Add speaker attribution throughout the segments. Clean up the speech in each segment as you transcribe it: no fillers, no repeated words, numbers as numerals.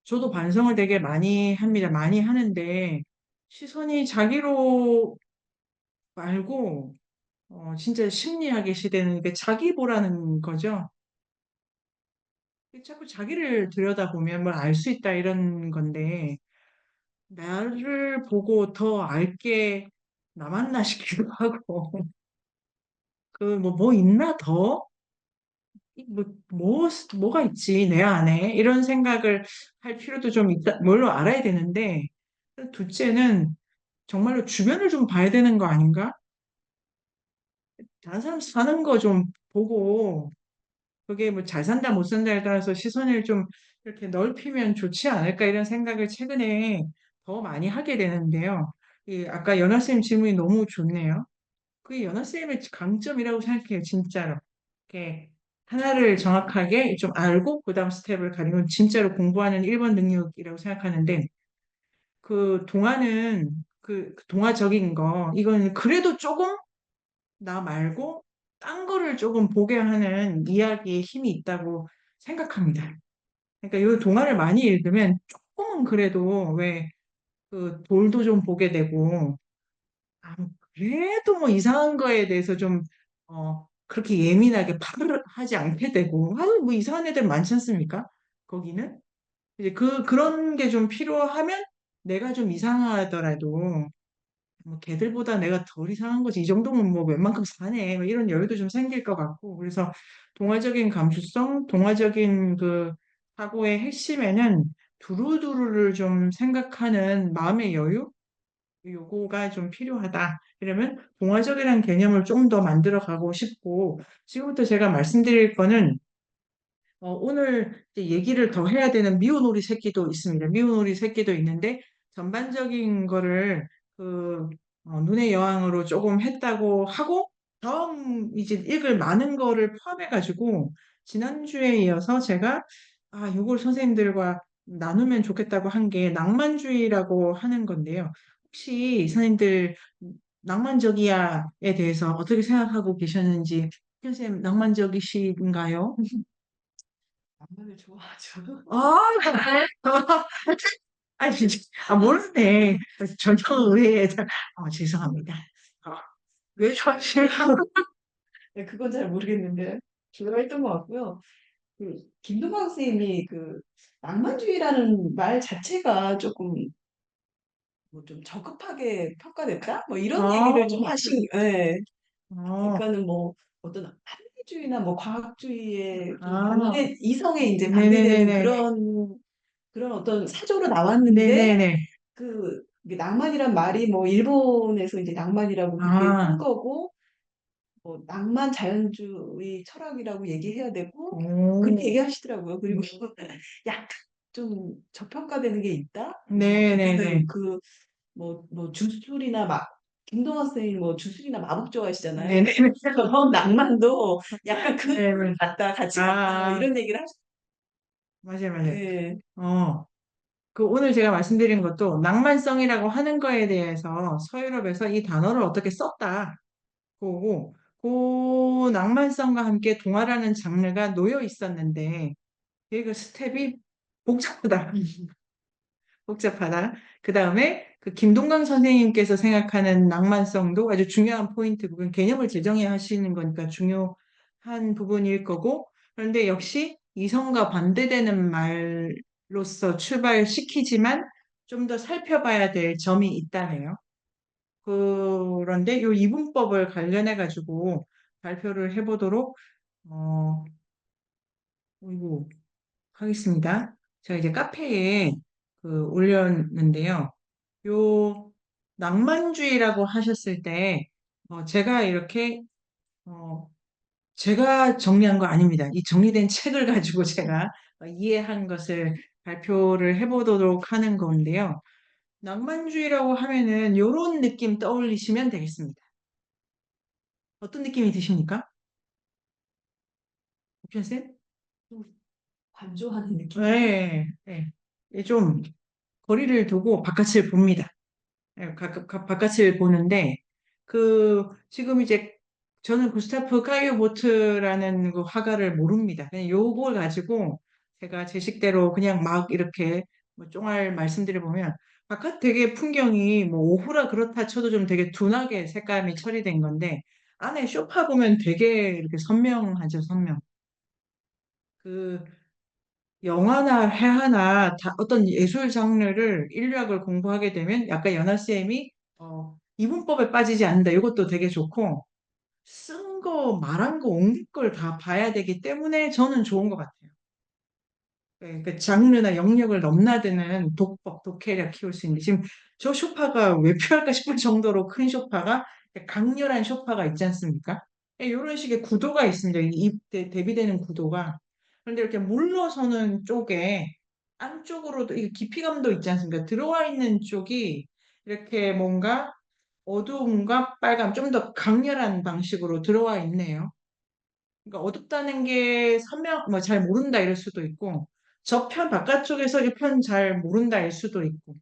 Speaker 1: 저도 반성을 되게 많이 합니다. 많이 하는데, 시선이 자기로 말고, 진짜 심리학의 시대는 이게 자기 보라는 거죠. 자꾸 자기를 들여다보면 뭘 알 수 있다 이런 건데, 나를 보고 더 알게 남았나 싶기도 하고, 뭐 있나 더? 뭐가 있지, 내 안에? 이런 생각을 할 필요도 좀 있다, 뭘로 알아야 되는데, 둘째는 정말로 주변을 좀 봐야 되는 거 아닌가? 다른 사람 사는 거 좀 보고, 그게 뭐 잘 산다, 못 산다에 따라서 시선을 좀 이렇게 넓히면 좋지 않을까, 이런 생각을 최근에 더 많이 하게 되는데요. 아까 연하 쌤 질문이 너무 좋네요. 그게 연하 쌤의 강점이라고 생각해요, 진짜로. 이렇게 하나를 정확하게 좀 알고 그다음 스텝을 가는 건 진짜로 공부하는 1번 능력이라고 생각하는데, 동화는 그 동화적인 거 이건 그래도 조금 나 말고 딴 거를 조금 보게 하는 이야기에 힘이 있다고 생각합니다. 그러니까 이 동화를 많이 읽으면 조금은 그래도 왜 그 돌도 좀 보게 되고, 그래도 뭐 이상한 거에 대해서 좀 그렇게 예민하게 파르르 하지 않게 되고, 뭐 이상한 애들 많지 않습니까? 거기는 이제 그런 게 좀 필요하면, 내가 좀 이상하더라도 뭐 걔들보다 내가 덜 이상한 거지, 이 정도면 뭐 웬만큼 사네, 뭐 이런 여유도 좀 생길 것 같고. 그래서 동화적인 감수성, 동화적인 그 사고의 핵심에는 두루두루를 좀 생각하는 마음의 여유, 요거가 좀 필요하다. 그러면 동화적이라는 개념을 좀 더 만들어 가고 싶고, 지금부터 제가 말씀드릴 거는 오늘 이제 얘기를 더 해야 되는 미운오리 새끼도 있습니다. 미운오리 새끼도 있는데, 전반적인 거를 그 눈의 여왕으로 조금 했다고 하고, 다음 이제 읽을 많은 거를 포함해가지고 지난주에 이어서 제가 요걸 선생님들과 나누면 좋겠다고 한 게 낭만주의라고 하는 건데요. 혹시 선생님들 낭만적이야에 대해서 어떻게 생각하고 계셨는지, 선생님 낭만적이신가요?
Speaker 2: 낭만을 좋아하죠.
Speaker 1: 아, 아니, 진짜, 모르네. 전혀 의외에, 죄송합니다. 아, 왜 좋아하실까?
Speaker 2: 네, 그건 잘 모르겠는데 좋아했던 것 같고요. 김동관 선생님이 낭만주의라는 말 자체가 조금 뭐 좀 적급하게 평가됐다? 뭐 이런
Speaker 1: 아,
Speaker 2: 얘기를 좀 예.
Speaker 1: 어,
Speaker 2: 그러니까는 뭐 어떤 합리주의나 뭐 과학주의에 좀
Speaker 1: 아,
Speaker 2: 이성에 이제 반대되는
Speaker 1: 네네네네.
Speaker 2: 그런 어떤 사조로 나왔는데
Speaker 1: 네네네.
Speaker 2: 이게 낭만이란 말이 뭐 일본에서 이제 낭만이라고 그렇게 한
Speaker 1: 아,
Speaker 2: 거고 뭐 낭만 자연주의 철학이라고 얘기해야 되고 뭐 그렇게
Speaker 1: 오,
Speaker 2: 얘기하시더라고요. 그리고 약간 좀 저평가되는 게 있다. 뭐
Speaker 1: 네네네.
Speaker 2: 어쨌든 뭐 주술이나 막 김동완 선생님 뭐 주술이나 마법 좋아하시잖아요.
Speaker 1: 네네네.
Speaker 2: 그런 낭만도 약간
Speaker 1: 네네.
Speaker 2: 같이 같다 뭐
Speaker 1: 아,
Speaker 2: 이런 얘기를
Speaker 1: 맞아요, 맞아요.
Speaker 2: 예.
Speaker 1: 어, 오늘 제가 말씀드린 것도 낭만성이라고 하는 거에 대해서 서유럽에서 이 단어를 어떻게 썼다. 보고, 그 낭만성과 함께 동화라는 장르가 놓여 있었는데, 그 스텝이 복잡하다. 복잡하다. 그 다음에 그 김동강 선생님께서 생각하는 낭만성도 아주 중요한 포인트 부분, 개념을 재정의 하시는 거니까 중요한 부분일 거고, 그런데 역시 이성과 반대되는 말로서 출발시키지만 좀 더 살펴봐야 될 점이 있다네요. 그런데 이 이분법을 관련해 가지고 발표를 해보도록 어, 이거 하겠습니다. 제가 이제 카페에 올렸는데요. 요 낭만주의라고 하셨을 때 제가 이렇게 어, 제가 정리한 거 아닙니다. 이 정리된 책을 가지고 제가 이해한 것을 발표를 해보도록 하는 건데요. 낭만주의라고 하면은 요런 느낌 떠올리시면 되겠습니다. 어떤 느낌이 드십니까? 옥천쌤?
Speaker 2: 좀 관조하는 느낌?
Speaker 1: 네, 네. 좀 거리를 두고 바깥을 봅니다. 네, 바깥을 보는데, 지금 이제 저는 구스타프 카이오 보트라는 그 화가를 모릅니다. 그냥 요걸 가지고 제가 제 식대로 그냥 막 이렇게 뭐 쫑알 말씀드려보면 바깥 되게 풍경이 뭐 오후라 그렇다 쳐도 좀 되게 둔하게 색감이 처리된 건데 안에 소파 보면 되게 이렇게 선명하죠, 선명. 그 영화나 회화나 어떤 예술 장르를 인류학을 공부하게 되면 약간 연아 쌤이 이분법에 빠지지 않는다. 이것도 되게 좋고 쓴 거, 말한 거, 옮긴 걸 다 봐야 되기 때문에 저는 좋은 것 같아요. 그 장르나 영역을 넘나드는 독법, 독해력 키울 수 있는 지금 저 쇼파가 왜 필요할까 싶을 정도로 큰 쇼파가 강렬한 쇼파가 있지 않습니까? 이런 식의 구도가 있습니다. 대비되는 구도가. 그런데 이렇게 물러서는 쪽에 안쪽으로도 이 깊이감도 있지 않습니까? 들어와 있는 쪽이 이렇게 뭔가 어두움과 빨감 좀 더 강렬한 방식으로 들어와 있네요. 그러니까 어둡다는 게 선명, 뭐 잘 모른다 이럴 수도 있고, 저 편 바깥쪽에서 이 편 잘 모른다 일 수도 있고,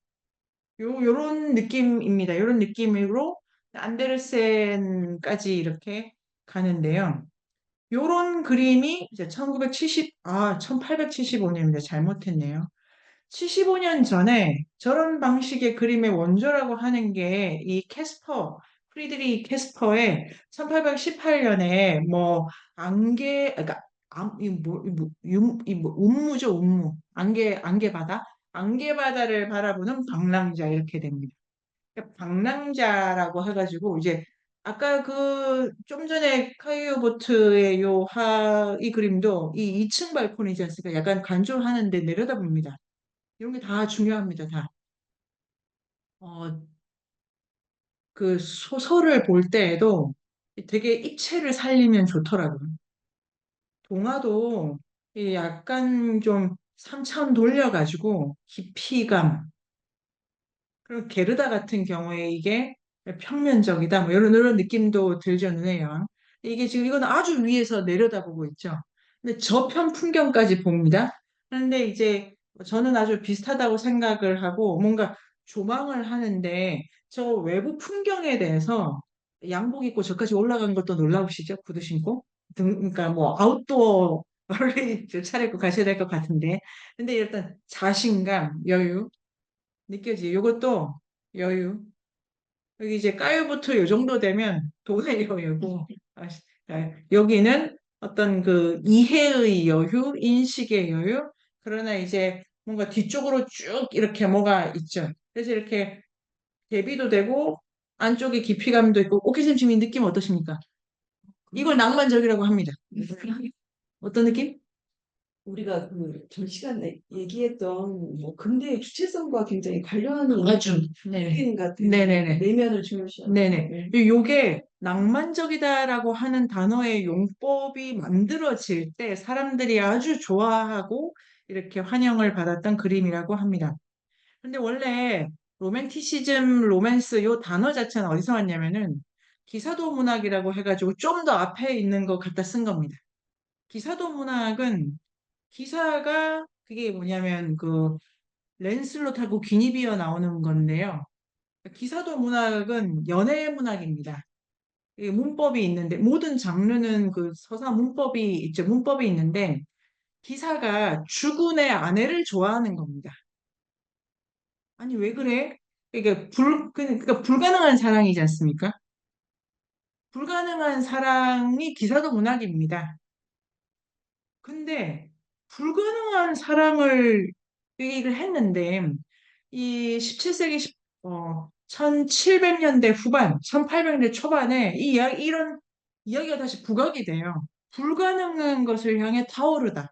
Speaker 1: 요런 느낌입니다. 요런 느낌으로 안데르센까지 이렇게 가는데요. 요런 그림이 이제 1875년입니다. 잘못했네요. 75년 전에 저런 방식의 그림의 원조라고 하는 게 이 프리드리 캐스퍼의 1818년에 뭐 그러니까 운무죠, 운무. 안개바다를 바라보는 방랑자 이렇게 됩니다. 그러니까 방랑자라고 해가지고 이제 아까 그 좀 전에 카이오보트의 이 그림도 이 2층 발코니지 않습니까? 약간 간절하는데 내려다봅니다. 이런 게 다 중요합니다, 다. 어, 그 소설을 볼 때에도 되게 입체를 살리면 좋더라고요. 동화도 이 약간 좀 3차원 돌려가지고 깊이감, 그리고 게르다 같은 경우에 이게 평면적이다, 뭐 이런 느낌도 들죠, 눈에요. 이게 지금 이건 아주 위에서 내려다보고 있죠. 근데 저편 풍경까지 봅니다. 그런데 이제 저는 아주 비슷하다고 생각을 하고 뭔가 조망을 하는데 저 외부 풍경에 대해서 양복 입고 저까지 올라간 것도 놀라우시죠? 구두 신고? 그러니까 뭐 아웃도어를 차려입고 가셔야 될 것 같은데. 근데 일단 자신감, 여유, 느껴지요. 이것도 여유. 여기 이제 까요부터 요 정도 되면 돈의 여유고, 아, 여기는 어떤 그 이해의 여유, 인식의 여유, 그러나 이제 뭔가 뒤쪽으로 쭉 이렇게 뭐가 있죠. 그래서 이렇게 대비도 되고, 안쪽에 깊이감도 있고, 오키님 지금 이 느낌 어떠십니까? 이걸 낭만적이라고 합니다. 어떤 느낌?
Speaker 2: 우리가 그 전 시간에 얘기했던 뭐 근대의 주체성과 굉장히 관련이
Speaker 1: 아주.
Speaker 2: 있는
Speaker 1: 네.
Speaker 2: 그림 같은
Speaker 1: 네네네.
Speaker 2: 내면을 중요시하는.
Speaker 1: 네네. 요게 낭만적이다라고 하는 단어의 용법이 만들어질 때 사람들이 아주 좋아하고 이렇게 환영을 받았던 그림이라고 합니다. 근데 원래 로맨티시즘, 로맨스 요 단어 자체는 어디서 왔냐면은 기사도 문학이라고 해가지고 좀 더 앞에 있는 것 갖다 쓴 겁니다. 기사도 문학은 기사가 그게 뭐냐면 그 랜슬롯하고 기니비어 나오는 건데요. 기사도 문학은 연애 문학입니다. 이 문법이 있는데 모든 장르는 그 서사 문법이 있죠. 문법이 있는데 기사가 주군의 아내를 좋아하는 겁니다. 아니 왜 그래? 그러니까 불가능한 사랑이지 않습니까? 불가능한 사랑이 기사도 문학입니다. 근데 불가능한 사랑을 얘기를 했는데 이 17세기 1700년대 후반, 1800년대 초반에 이런 이야기가 다시 부각이 돼요. 불가능한 것을 향해 타오르다.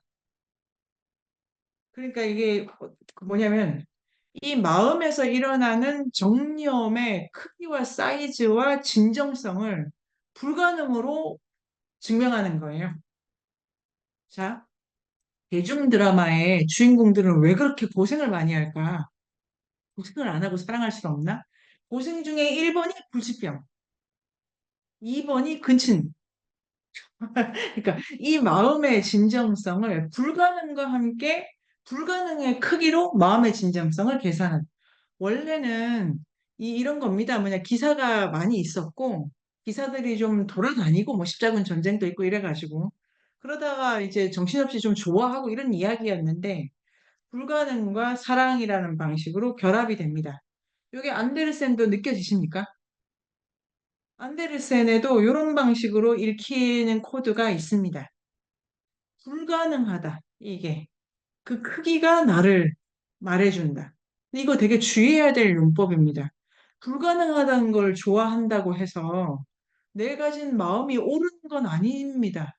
Speaker 1: 그러니까 이게 그 뭐냐면 이 마음에서 일어나는 정념의 크기와 사이즈와 진정성을 불가능으로 증명하는 거예요. 자, 대중 드라마의 주인공들은 왜 그렇게 고생을 많이 할까? 고생을 안 하고 사랑할 수 없나? 고생 중에 1번이 불치병, 2번이 근친. 그러니까 이 마음의 진정성을 불가능과 함께 불가능의 크기로 마음의 진정성을 계산한. 원래는 이런 겁니다. 뭐냐, 기사가 많이 있었고, 기사들이 좀 돌아다니고, 뭐 십자군 전쟁도 있고 이래가지고, 그러다가 이제 정신없이 좀 좋아하고 이런 이야기였는데, 불가능과 사랑이라는 방식으로 결합이 됩니다. 이게 안데르센도 느껴지십니까? 안데르센에도 이런 방식으로 읽히는 코드가 있습니다. 불가능하다. 이게. 그 크기가 나를 말해준다. 이거 되게 주의해야 될 용법입니다. 불가능하다는 걸 좋아한다고 해서 내 가진 마음이 옳은 건 아닙니다.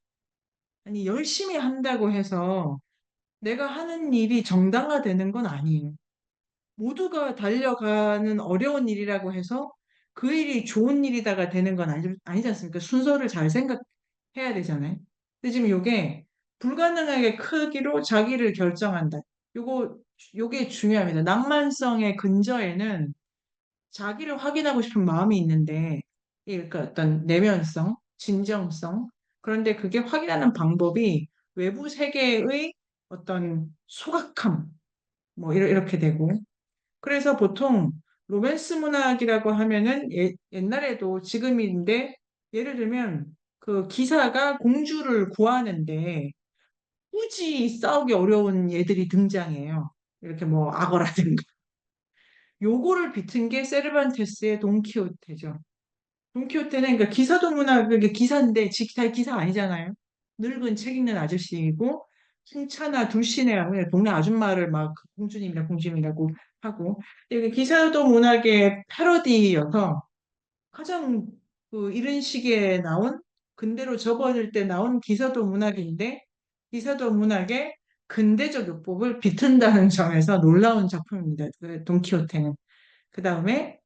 Speaker 1: 아니, 열심히 한다고 해서 내가 하는 일이 정당화되는 건 아니에요. 모두가 달려가는 어려운 일이라고 해서 그 일이 좋은 일이다가 되는 건 아니지 않습니까? 순서를 잘 생각해야 되잖아요. 근데 지금 요게 불가능하게 크기로 자기를 결정한다. 요게 중요합니다. 낭만성의 근저에는 자기를 확인하고 싶은 마음이 있는데, 그러니까 어떤 내면성, 진정성, 그런데 그게 확인하는 방법이 외부 세계의 어떤 소각함, 뭐 이렇게 되고, 그래서 보통 로맨스 문학이라고 하면은 옛날에도 지금인데 예를 들면 그 기사가 공주를 구하는데 굳이 싸우기 어려운 얘들이 등장해요. 이렇게 뭐 악어라든가. 요거를 비튼 게 세르반테스의 돈키호테죠. 돈키호테는 그러니까 기사도 문학, 그게 기사인데 기사 아니잖아요. 늙은 책 읽는 아저씨이고 풍차나 둘시네하고 그냥 동네 아줌마를 막 공주님이라 공주님이라고 하고 이게 기사도 문학의 패러디여서 가장 그 이런 식의 나온 근대로 접어들 때 나온 기사도 문학인데 기사도 문학의 근대적 요법을 비튼다는 점에서 놀라운 작품입니다. 그 돈키호테는. 그 다음에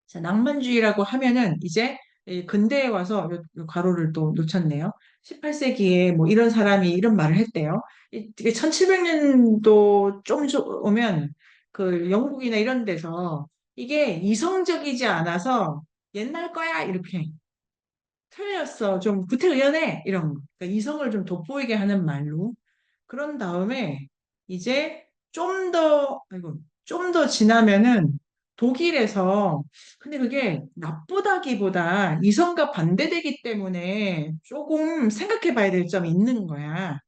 Speaker 1: 자, 낭만주의라고 하면은 이제 이 근대에 와서 요 가로를 또 놓쳤네요. 18세기에 뭐 이런 사람이 이런 말을 했대요. 이게 1700년도 좀 오면 그 영국이나 이런 데서 이게 이성적이지 않아서 옛날 거야 이렇게 틀렸어 좀 구태의연해 이런 거. 그러니까 이성을 좀 돋보이게 하는 말로 그런 다음에 이제 아이고, 좀 더 지나면은 독일에서, 근데 그게 나쁘다기보다 이성과 반대되기 때문에 조금 생각해 봐야 될 점이 있는 거야.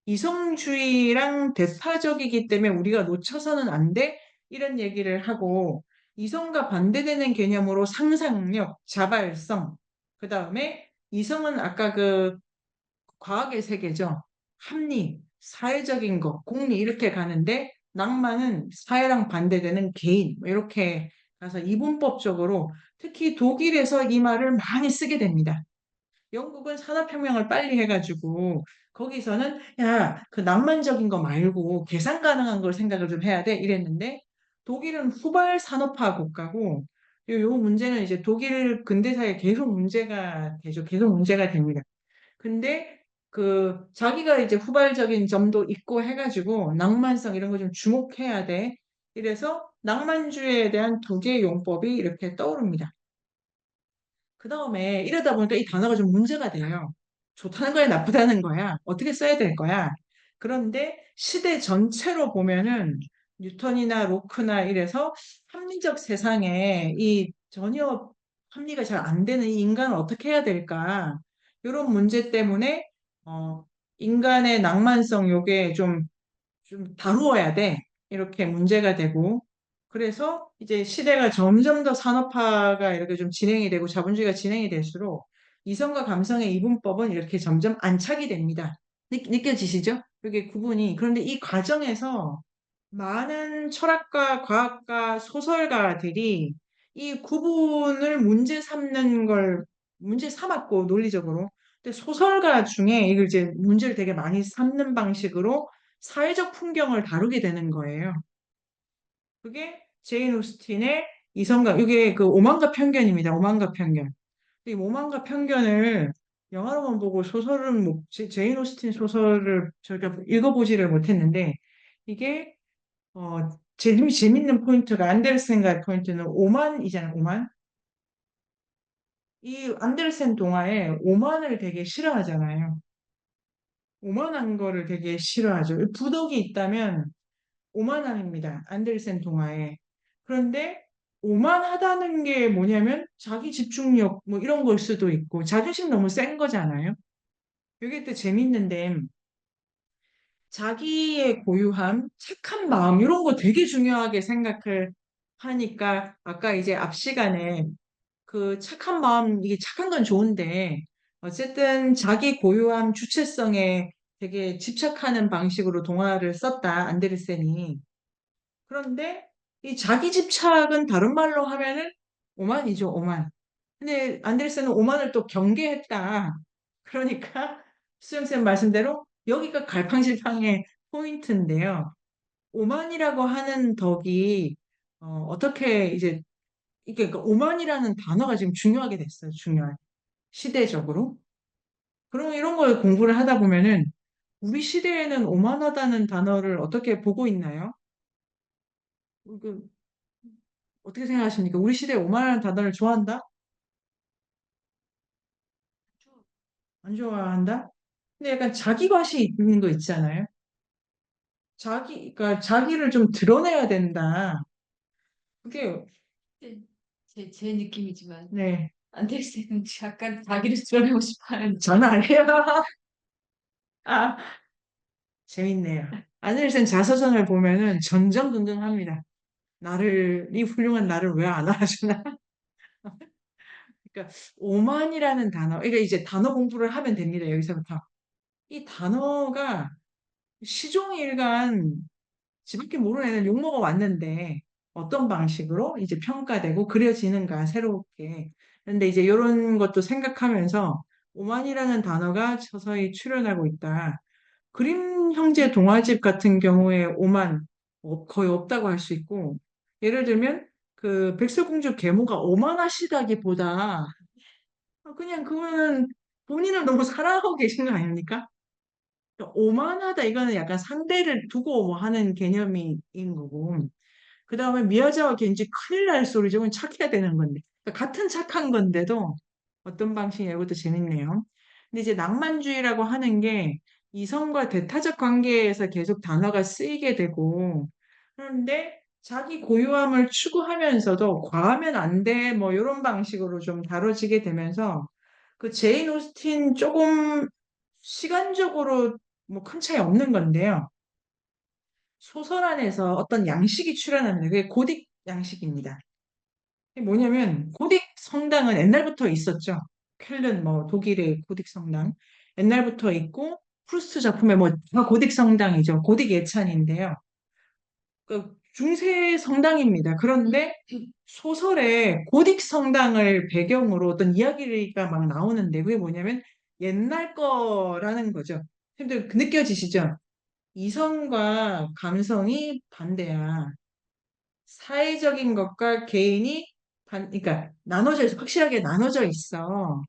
Speaker 1: 이성주의랑 대파적이기 때문에 우리가 놓쳐서는 안 돼? 이런 얘기를 하고, 이성과 반대되는 개념으로 상상력, 자발성, 그 다음에 이성은 아까 그 과학의 세계죠. 합리, 사회적인 것, 공리 이렇게 가는데 낭만은 사회랑 반대되는 개인 뭐 이렇게 가서 이분법적으로 특히 독일에서 이 말을 많이 쓰게 됩니다. 영국은 산업혁명을 빨리 해가지고 거기서는 야, 그 낭만적인 거 말고 계산 가능한 걸 생각을 좀 해야 돼 이랬는데 독일은 후발 산업화 국가고 요 문제는 이제 독일 근대사에 계속 문제가 되죠. 계속 문제가 됩니다. 근데 그 자기가 이제 후발적인 점도 있고 해가지고 낭만성 이런 거 좀 주목해야 돼. 이래서 낭만주의에 대한 두 개의 용법이 이렇게 떠오릅니다. 그 다음에 이러다 보니까 이 단어가 좀 문제가 돼요. 좋다는 거야, 나쁘다는 거야. 어떻게 써야 될 거야. 그런데 시대 전체로 보면은 뉴턴이나 로크나 이래서 합리적 세상에 이 전혀 합리가 잘 안 되는 이 인간을 어떻게 해야 될까. 이런 문제 때문에 어, 인간의 낭만성 요게 좀 다루어야 돼. 이렇게 문제가 되고. 그래서 이제 시대가 점점 더 산업화가 이렇게 좀 진행이 되고 자본주의가 진행이 될수록 이성과 감성의 이분법은 이렇게 점점 안착이 됩니다. 느껴지시죠? 이게 구분이. 그런데 이 과정에서 많은 철학가, 과학가, 소설가들이 이 구분을 문제 삼았고, 논리적으로. 근데 소설가 중에 이걸 이제 문제를 되게 많이 삼는 방식으로 사회적 풍경을 다루게 되는 거예요. 그게 제인 오스틴의 이성과, 이게 그 오만과 편견입니다. 오만과 편견. 이 오만과 편견을 영화로만 보고 소설은 못, 제인 오스틴 소설을 저희가 읽어보지를 못했는데, 이게 재밌는 포인트가 안데르센과 포인트는 오만이잖아요, 오만. 이 안데르센 동화에 오만을 되게 싫어하잖아요. 오만한 거를 되게 싫어하죠. 부덕이 있다면 오만함입니다. 안데르센 동화에. 그런데 오만하다는 게 뭐냐면 자기 집중력 뭐 이런 걸 수도 있고 자존심 너무 센 거잖아요. 이게 또 재밌는데 자기의 고유함, 착한 마음, 이런 거 되게 중요하게 생각을 하니까, 아까 이제 앞 시간에 그 착한 마음, 이게 착한 건 좋은데, 어쨌든 자기 고유함, 주체성에 되게 집착하는 방식으로 동화를 썼다, 안데르센이. 그런데 이 자기 집착은 다른 말로 하면은 오만이죠, 오만. 근데 안데르센은 오만을 또 경계했다. 그러니까 수영쌤 말씀대로 여기가 갈팡질팡의 포인트인데요. 오만이라고 하는 덕이 떻게 이제 이게 그 오만이라는 단어가 지금 중요하게 됐어요. 중요한 시대적으로. 그럼 이런 걸 공부를 하다 보면은 우리 시대에는 오만하다는 단어를 어떻게 보고 있나요? 그 어떻게 생각하십니까? 우리 시대에 오만한 단어를 좋아한다? 안 좋아한다? 근데 약간 자기 과시 있는 거 있잖아요. 그러니까 자기를 좀 드러내야 된다. 그게,
Speaker 3: 네, 제 느낌이지만
Speaker 1: 네,
Speaker 3: 안데르센은 약간 자기를 드러내고 싶어하는
Speaker 1: 장난 아니에요. 아, 재밌네요. 아들센 자서전을 보면은 전전긍긍합니다. 이 훌륭한 나를 왜 안 알아주나? 그러니까, 오만이라는 단어, 이게 이제 단어 공부를 하면 됩니다. 여기서부터. 이 단어가 시종일관 지밖에 모르는 애는 욕먹어 왔는데 어떤 방식으로 이제 평가되고 그려지는가 새롭게. 그런데 이제 이런 것도 생각하면서 오만이라는 단어가 서서히 출현하고 있다. 그림 형제 동화집 같은 경우에 오만 거의 없다고 할 수 있고 예를 들면 그 백설공주 계모가 오만하시다기보다 그냥 그거는 본인을 너무 사랑하고 계신 거 아닙니까? 오만하다 이거는 약간 상대를 두고 뭐 하는 개념인 거고 그 다음에 미야자와 겐지 큰일 날 소리죠. 그건 착해야 되는 건데 그러니까 같은 착한 건데도 어떤 방식이냐 이것도 재밌네요. 근데 이제 낭만주의라고 하는 게 이성과 대타적 관계에서 계속 단어가 쓰이게 되고 그런데 자기 고유함을 추구하면서도 과하면 안 돼, 뭐 이런 방식으로 좀 다뤄지게 되면서 그 제인 오스틴 조금 시간적으로 뭐 큰 차이 없는 건데요. 소설 안에서 어떤 양식이 출현합니다. 그게 고딕 양식입니다. 이게 뭐냐면 고딕 성당은 옛날부터 있었죠. 쾰른 뭐 독일의 고딕 성당 옛날부터 있고 프루스트 작품에 뭐 다 고딕 성당이죠. 고딕 예찬인데요. 그 중세 성당입니다. 그런데 소설에 고딕 성당을 배경으로 어떤 이야기가 막 나오는데 그게 뭐냐면 옛날 거라는 거죠. 근데 느껴지시죠? 이성과 감성이 반대야. 사회적인 것과 개인이 그러니까 나눠져 있어. 확실하게 나눠져 있어.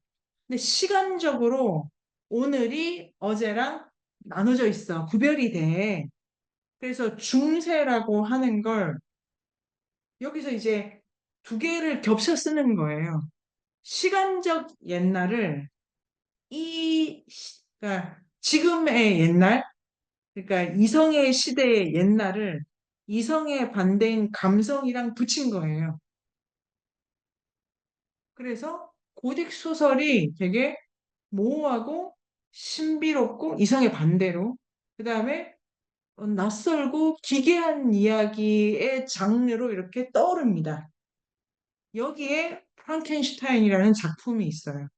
Speaker 1: 근데 시간적으로 오늘이 어제랑 나눠져 있어. 구별이 돼. 그래서 중세라고 하는 걸 여기서 이제 두 개를 겹쳐 쓰는 거예요. 시간적 옛날을 그러니까 지금의 옛날, 그러니까 이성의 시대의 옛날을 이성의 반대인 감성이랑 붙인 거예요. 그래서 고딕 소설이 되게 모호하고 신비롭고 이성의 반대로 그 다음에 낯설고 기괴한 이야기의 장르로 이렇게 떠오릅니다. 여기에 프랑켄슈타인이라는 작품이 있어요.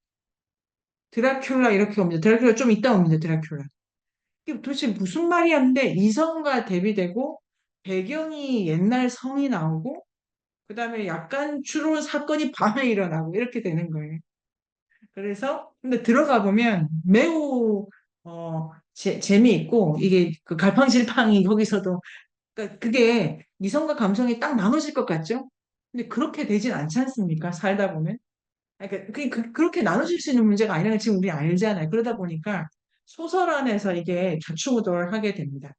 Speaker 1: 드라큘라 이렇게 옵니다. 드라큘라 좀 이따 옵니다. 드라큘라. 이게 도대체 무슨 말이 하는데 이성과 대비되고 배경이 옛날 성이 나오고 그다음에 약간 주로 사건이 밤에 일어나고 이렇게 되는 거예요. 그래서 근데 들어가 보면 매우 재미있고 이게 그 갈팡질팡이 거기서도 그러니까 그게 이성과 감성이 딱 나눠질 것 같죠? 근데 그렇게 되진 않지 않습니까? 살다 보면. 그러니까 그렇게 나눠질 수 있는 문제가 아니라는 걸 지금 우리 알잖아요. 그러다 보니까 소설 안에서 이게 좌충우돌 하게 됩니다.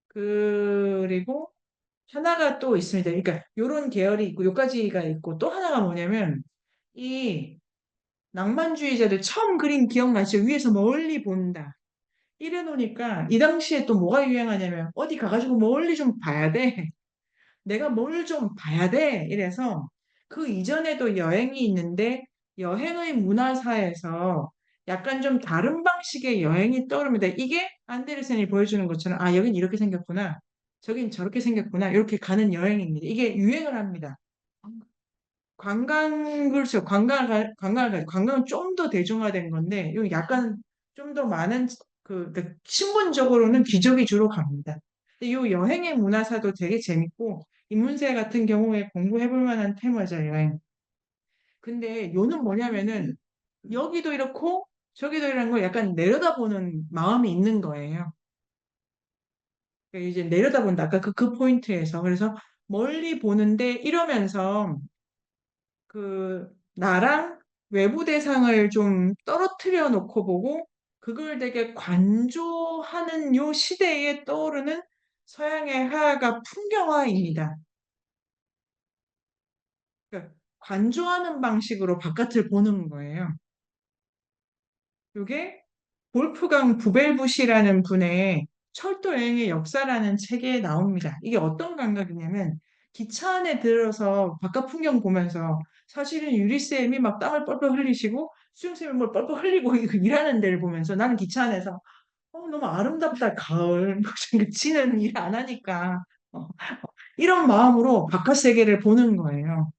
Speaker 1: 그리고 하나가 또 있습니다. 그러니까 요런 계열이 있고 요까지가 있고 또 하나가 뭐냐면 이 낭만주의자들 처음 그린 기억나시죠? 위에서 멀리 본다. 이래 놓으니까 이 당시에 또 뭐가 유행하냐면 어디 가가지고 멀리 좀 봐야 돼. 내가 뭘 좀 봐야 돼. 이래서 그 이전에도 여행이 있는데 여행의 문화사에서 약간 좀 다른 방식의 여행이 떠오릅니다. 이게 안데르센이 보여주는 것처럼 아, 여긴 이렇게 생겼구나. 저긴 저렇게 생겼구나. 이렇게 가는 여행입니다. 이게 유행을 합니다. 그렇죠. 관광은 좀 더 대중화된 건데, 이거 약간 좀 더 많은, 신분적으로는 귀족이 주로 갑니다. 근데 이 여행의 문화사도 되게 재밌고, 인문세 같은 경우에 공부해볼 만한 테마죠, 여행. 근데 요는 뭐냐면은, 여기도 이렇고, 저기도 이런 거 약간 내려다보는 마음이 있는 거예요. 그러니까 이제 내려다본다. 아까 그 포인트에서. 그래서 멀리 보는데 이러면서 나랑 외부 대상을 좀 떨어뜨려 놓고 보고 그걸 되게 관조하는 요 시대에 떠오르는 서양의 화가 풍경화입니다. 그러니까 관조하는 방식으로 바깥을 보는 거예요. 이게 볼프강 부벨부시라는 분의 철도 여행의 역사라는 책에 나옵니다. 이게 어떤 감각이냐면 기차 안에 들어서 바깥 풍경 보면서 사실은 유리쌤이 막 땀을 뻘뻘 흘리시고 수영쌤이 뭘 뻘뻘 흘리고 일하는 데를 보면서 나는 기차 안에서 너무 아름답다 가을 지는 일 안 하니까 어, 이런 마음으로 바깥 세계를 보는 거예요.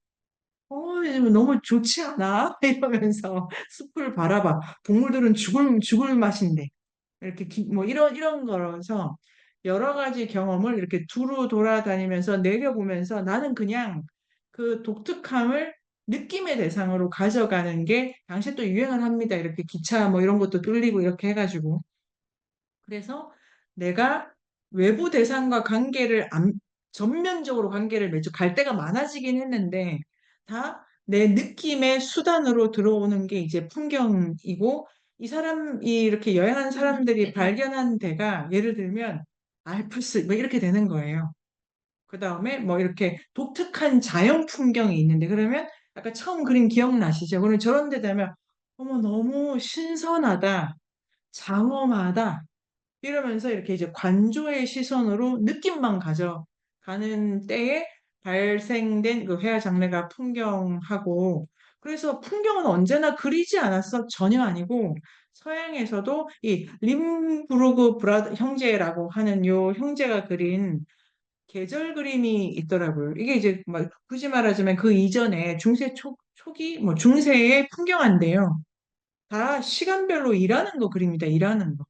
Speaker 1: 이제 뭐 너무 좋지 않아? 이러면서 숲을 바라봐. 동물들은 죽을 맛인데. 이렇게 뭐 이런 거라서 여러 가지 경험을 이렇게 두루 돌아다니면서 내려보면서 나는 그냥 그 독특함을 느낌의 대상으로 가져가는 게 당시 또 유행을 합니다. 이렇게 기차 뭐 이런 것도 뚫리고 이렇게 해가지고. 그래서 내가 외부 대상과 전면적으로 관계를 맺고 갈 때가 많아지긴 했는데 다 내 느낌의 수단으로 들어오는 게 이제 풍경이고 이 이렇게 여행한 사람들이 발견한 데가 예를 들면 알프스 뭐 이렇게 되는 거예요. 그 다음에 뭐 이렇게 독특한 자연 풍경이 있는데 그러면 아까 처음 그림 기억나시죠? 그러면 저런 데 되면 어머 너무 신선하다, 장엄하다 이러면서 이렇게 이제 관조의 시선으로 느낌만 가져가는 때에 발생된 그 회화 장르가 풍경하고 그래서 풍경은 언제나 그리지 않았어? 전혀 아니고 서양에서도 이 림부르그 브라더 형제라고 하는 요 형제가 그린 계절 그림이 있더라고요. 이게 이제 막 굳이 말하자면 그 이전에 중세 초기 뭐 중세의 풍경화인데요. 다 시간별로 일하는 거 그립니다. 일하는 거.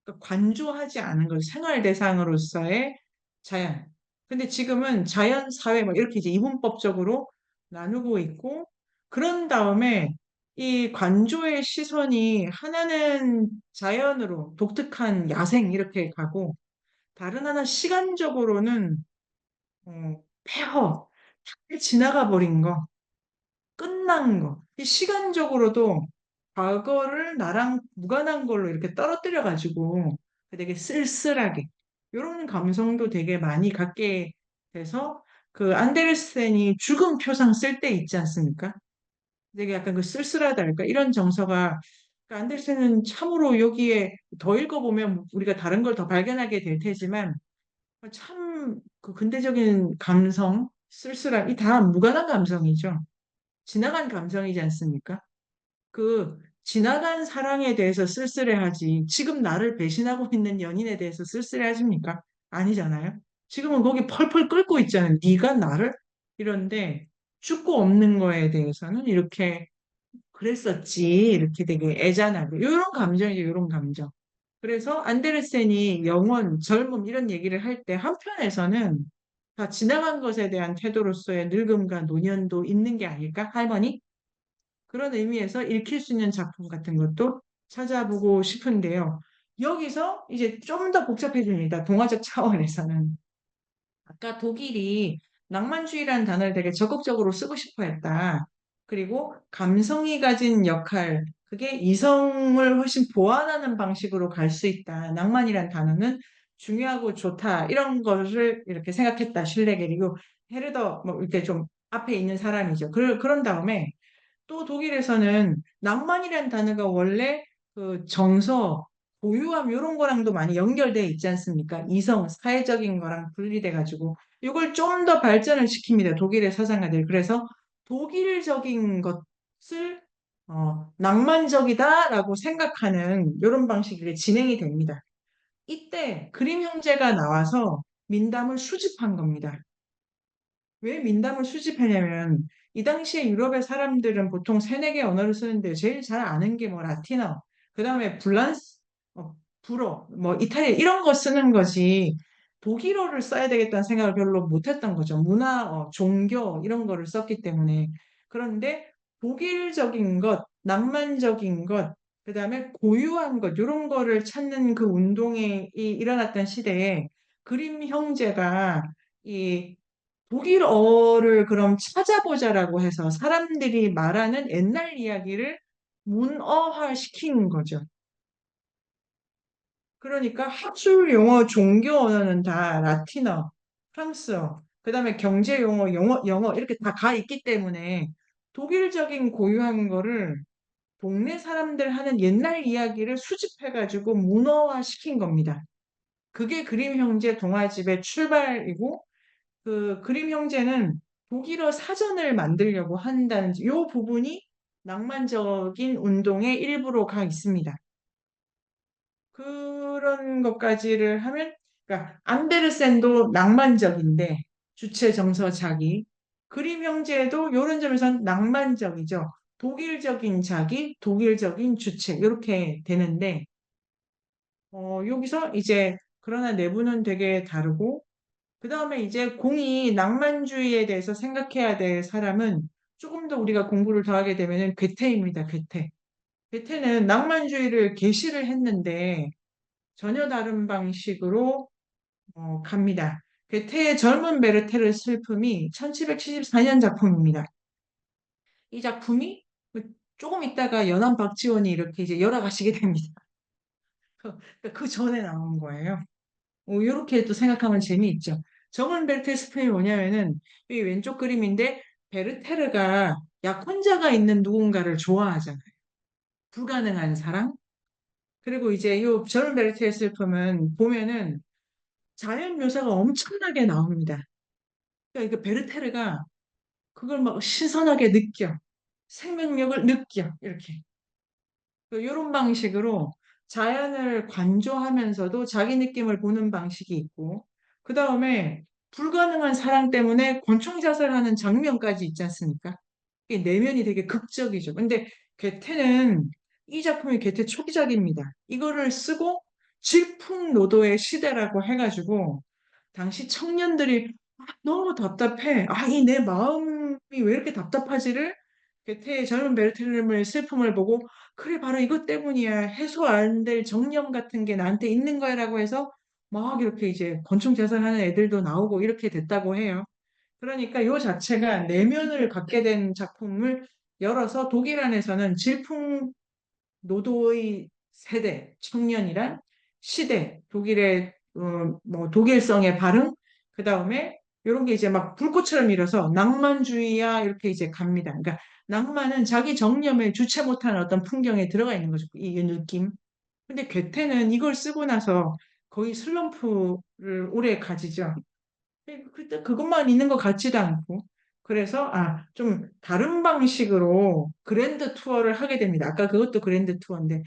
Speaker 1: 그러니까 관조하지 않은 걸 생활 대상으로서의 자연. 근데 지금은 자연, 사회 뭐 이렇게 이제 이분법적으로 나누고 있고 그런 다음에 이 관조의 시선이 하나는 자연으로 독특한 야생 이렇게 가고 다른 하나 시간적으로는 폐허, 지나가 버린 거. 끝난 거. 이 시간적으로도 과거를 나랑 무관한 걸로 이렇게 떨어뜨려 가지고 되게 쓸쓸하게 이런 감성도 되게 많이 갖게 돼서 그 안데르센이 죽음 표상 쓸 때 있지 않습니까? 되게 약간 그 쓸쓸하달까 이런 정서가 그러니까 안데르센은 참으로 여기에 더 읽어보면 우리가 다른 걸 더 발견하게 될 테지만 참 그 근대적인 감성, 쓸쓸함 이 다 무관한 감성이죠. 지나간 감정이지 않습니까? 그 지나간 사랑에 대해서 쓸쓸해하지 지금 나를 배신하고 있는 연인에 대해서 쓸쓸해하십니까? 아니잖아요. 지금은 거기 펄펄 끓고 있잖아요. 네가 나를 이런데 죽고 없는 거에 대해서는 이렇게 그랬었지 이렇게 되게 애잔하고 이런 감정이죠. 이런 감정. 그래서 안데르센이 영원, 젊음 이런 얘기를 할 때 한편에서는 다 지나간 것에 대한 태도로서의 늙음과 노년도 있는 게 아닐까? 할머니? 그런 의미에서 읽힐 수 있는 작품 같은 것도 찾아보고 싶은데요. 여기서 이제 좀 더 복잡해집니다. 동화적 차원에서는. 아까 독일이 낭만주의라는 단어를 되게 적극적으로 쓰고 싶어 했다. 그리고 감성이 가진 역할, 그게 이성을 훨씬 보완하는 방식으로 갈 수 있다. 낭만이란 단어는 중요하고 좋다. 이런 것을 이렇게 생각했다. 슐레겔. 그리고 헤르더, 뭐, 이렇게 좀 앞에 있는 사람이죠. 그런 다음에 또 독일에서는 낭만이라는 단어가 원래 그 정서, 고유함 이런 거랑도 많이 연결돼 있지 않습니까? 이성, 사회적인 거랑 분리돼 가지고 이걸 좀 더 발전을 시킵니다. 독일의 서상가들. 그래서 독일적인 것을 낭만적이다라고 생각하는 이런 방식이 진행이 됩니다. 이때 그림 형제가 나와서 민담을 수집한 겁니다. 왜 민담을 수집하냐면 이 당시에 유럽의 사람들은 보통 세네 개 언어를 쓰는데 제일 잘 아는 게 뭐 라틴어, 그 다음에 불란스, 불어, 뭐 이탈리아 이런 거 쓰는 거지 독일어를 써야 되겠다는 생각을 별로 못했던 거죠. 문화, 종교 이런 거를 썼기 때문에. 그런데 독일적인 것, 낭만적인 것, 그 다음에 고유한 것 이런 거를 찾는 그 운동이 일어났던 시대에 그림 형제가 이 독일어를 그럼 찾아보자라고 해서 사람들이 말하는 옛날 이야기를 문어화 시키는 거죠. 그러니까 학술 용어, 종교 언어는 다 라틴어, 프랑스어, 그다음에 경제 용어, 영어 이렇게 다 가 있기 때문에 독일적인 고유한 거를 동네 사람들 하는 옛날 이야기를 수집해가지고 문어화 시킨 겁니다. 그게 그림 형제 동화집의 출발이고 그 그림 형제는 독일어 사전을 만들려고 한다는 이 부분이 낭만적인 운동의 일부로 가 있습니다. 그런 것까지를 하면 그러니까 안데르센도 낭만적인데 주체 정서 자기 그림 형제도 이런 점에서는 낭만적이죠. 독일적인 자기, 독일적인 주체 이렇게 되는데 여기서 이제 그러나 내부는 되게 다르고 그 다음에 이제 공이 낭만주의에 대해서 생각해야 될 사람은 조금 더 우리가 공부를 더 하게 되면은 괴테입니다. 괴테. 괴테는 낭만주의를 계시를 했는데 전혀 다른 방식으로 갑니다. 괴테의 젊은 베르테르 슬픔이 1774년 작품입니다. 이 작품이 조금 있다가 연암 박지원이 이렇게 이제 열어가시게 됩니다. 그 전에 나온 거예요. 이렇게 또 생각하면 재미있죠. 정은 베르테르 스프이 뭐냐면은 이 왼쪽 그림인데 베르테르가 약혼자가 있는 누군가를 좋아하잖아요. 불가능한 사랑. 그리고 이제 이 저는 베르테르 슬픔은 보면은 자연 묘사가 엄청나게 나옵니다. 그러니까 이거 베르테르가 그걸 막 신선하게 느껴. 생명력을 느껴. 이렇게. 이런 방식으로 자연을 관조하면서도 자기 느낌을 보는 방식이 있고, 그 다음에 불가능한 사랑 때문에 권총 자살하는 장면까지 있지 않습니까? 이 내면이 되게 극적이죠. 근데 괴테는 이 작품이 괴테 초기작입니다. 이거를 쓰고 질풍노도의 시대라고 해가지고 당시 청년들이 너무 답답해. 이 내 마음이 왜 이렇게 답답하지를 괴테의 젊은 베르테르의 슬픔을 보고 그래 바로 이것 때문이야. 해소 안 될 정념 같은 게 나한테 있는 거야라고 해서 막 이렇게 이제 권총 자살하는 애들도 나오고 이렇게 됐다고 해요. 그러니까 요 자체가 내면을 갖게 된 작품을 열어서 독일 안에서는 질풍 노도의 세대, 청년이란 시대, 독일의 뭐 독일성의 발흥, 그 다음에 이런 게 이제 막 불꽃처럼 일어서 낭만주의야 이렇게 이제 갑니다. 그러니까 낭만은 자기 정념을 주체 못하는 어떤 풍경에 들어가 있는 거죠. 이 느낌. 근데 괴테는 이걸 쓰고 나서 거의 슬럼프를 오래 가지죠. 그때 그것만 있는 것 같지도 않고. 그래서, 좀 다른 방식으로 그랜드 투어를 하게 됩니다. 아까 그것도 그랜드 투어인데,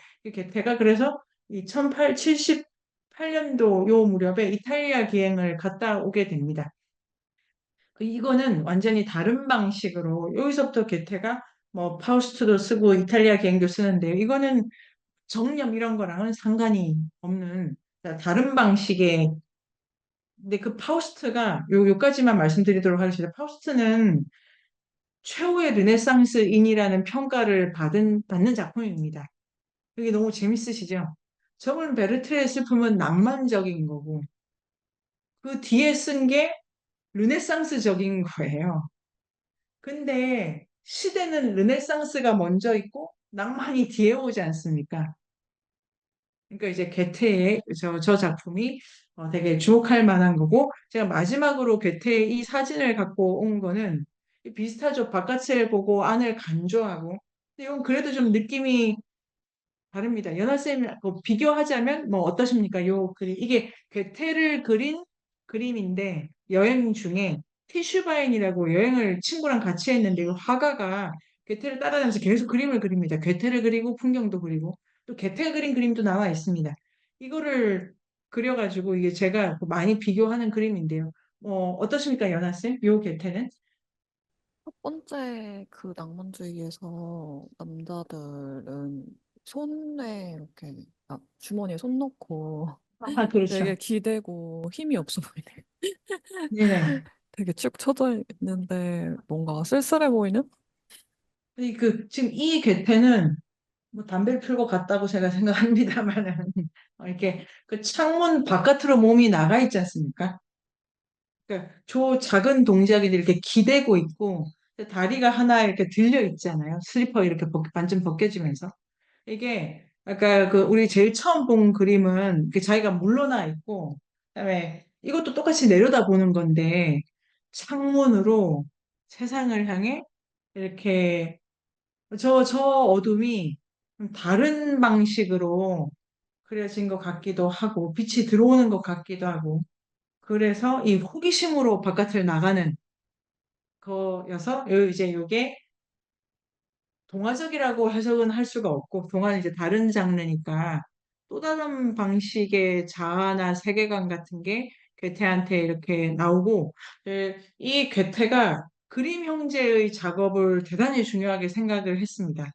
Speaker 1: 제가 그래서 78년도 요 무렵에 이탈리아 기행을 갔다 오게 됩니다. 이거는 완전히 다른 방식으로, 여기서부터 게테가 뭐 파우스트도 쓰고 이탈리아 기행도 쓰는데, 이거는 정념 이런 거랑은 상관이 없는 다른 방식의 근데 그 파우스트가 요까지만 말씀드리도록 하겠습니다. 파우스트는 최후의 르네상스인이라는 평가를 받는 작품입니다. 이게 너무 재밌으시죠? 저번 베르트의 슬픔은 낭만적인 거고 그 뒤에 쓴 게 르네상스적인 거예요. 근데 시대는 르네상스가 먼저 있고 낭만이 뒤에 오지 않습니까? 그러니까 이제 괴테의 저 작품이 되게 주목할 만한 거고 제가 마지막으로 괴테의 이 사진을 갖고 온 거는 비슷하죠. 바깥을 보고 안을 간조하고 근데 이건 그래도 좀 느낌이 다릅니다. 연하쌤 비교하자면 뭐 어떠십니까? 이게 괴테를 그린 그림인데 여행 중에 티슈바인이라고 여행을 친구랑 같이 했는데 이 화가가 괴테를 따라다니면서 계속 그림을 그립니다. 괴테를 그리고 풍경도 그리고 또 괴테가 그린 그림도 나와 있습니다. 이거를 그려가지고 이게 제가 많이 비교하는 그림인데요. 어떠십니까, 연아 쌤? 요 괴테는?
Speaker 4: 첫 번째 그 낭만주의에서 남자들은 손에 이렇게 주머니에 손 넣고
Speaker 1: 아,
Speaker 4: 되게
Speaker 1: 그렇죠.
Speaker 4: 기대고 힘이 없어 보이네.
Speaker 1: 네네.
Speaker 4: 되게 축 처져 있는데 뭔가 쓸쓸해 보이는?
Speaker 1: 지금 이 괴테는 뭐 담배를 피우고 갔다고 제가 생각합니다만은 이렇게 그 창문 바깥으로 몸이 나가 있지 않습니까? 그러니까 저 작은 동작이 이렇게 기대고 있고 다리가 하나 이렇게 들려 있잖아요. 슬리퍼 이렇게 반쯤 벗겨지면서 이게 아까 그 우리 제일 처음 본 그림은 자기가 물러나 있고 그다음에 이것도 똑같이 내려다보는 건데 창문으로 세상을 향해 이렇게 저 어둠이 좀 다른 방식으로 그려진 것 같기도 하고 빛이 들어오는 것 같기도 하고 그래서 이 호기심으로 바깥을 나가는 거여서 이제 요게 동화적이라고 해석은 할 수가 없고 동화는 이제 다른 장르니까 또 다른 방식의 자아나 세계관 같은 게 괴테한테 이렇게 나오고 이 괴테가 그림 형제의 작업을 대단히 중요하게 생각을 했습니다.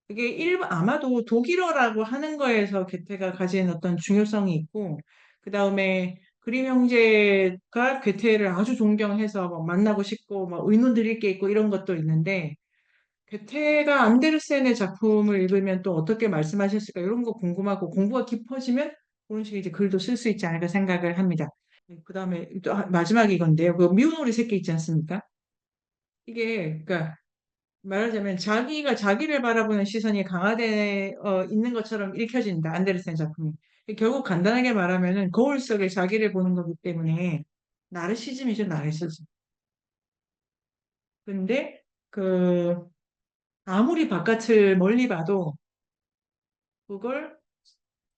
Speaker 1: 그게 아마도 독일어라고 하는 거에서 괴테가 가진 어떤 중요성이 있고, 그 다음에 그림 형제가 괴테를 아주 존경해서 막 만나고 싶고, 막 의논 드릴 게 있고 이런 것도 있는데, 괴테가 안데르센의 작품을 읽으면 또 어떻게 말씀하셨을까 이런 거 궁금하고 공부가 깊어지면 그런 식의 이제 글도 쓸 수 있지 않을까 생각을 합니다. 그 다음에 또 마지막 이건데요. 그 미운 오리 새끼 있지 않습니까? 이게 그러니까 말하자면 자기가 자기를 바라보는 시선이 강화돼 있는 것처럼 읽혀진다. 안데르센 작품이. 결국 간단하게 말하면은 거울 속에 자기를 보는 거기 때문에 나르시즘이죠, 나르시즘. 근데 그 아무리 바깥을 멀리 봐도 그걸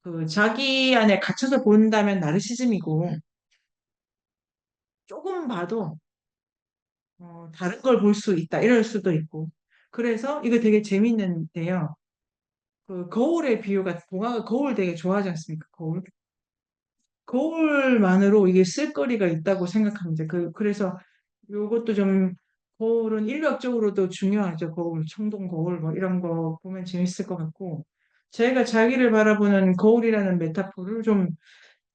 Speaker 1: 그 자기 안에 갇혀서 본다면 나르시즘이고 조금 봐도 다른 걸 볼 수 있다. 이럴 수도 있고. 그래서 이거 되게 재밌는데요. 그 거울의 비유가 동화가 거울 되게 좋아하지 않습니까? 거울. 거울만으로 이게 쓸거리가 있다고 생각합니다. 그래서 요것도 좀 거울은 인류학적으로도 중요하죠. 거울, 청동 거울 뭐 이런 거 보면 재밌을 것 같고 제가 자기를 바라보는 거울이라는 메타포를 좀